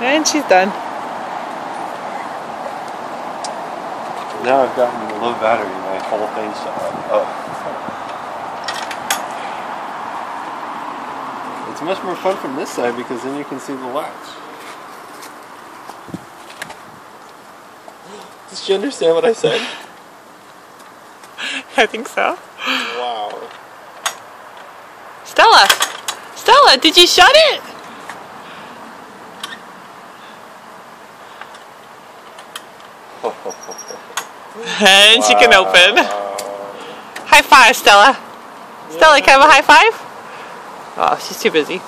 And she's done. Now I've gotten a low battery, my whole thing's shut off. Oh. It's much more fun from this side because then you can see the latch. Did she understand what I said? I think so. Wow. Stella! Stella, did you shut it? And she can open. High five, Stella. Stella, can I have a high five? Oh, she's too busy.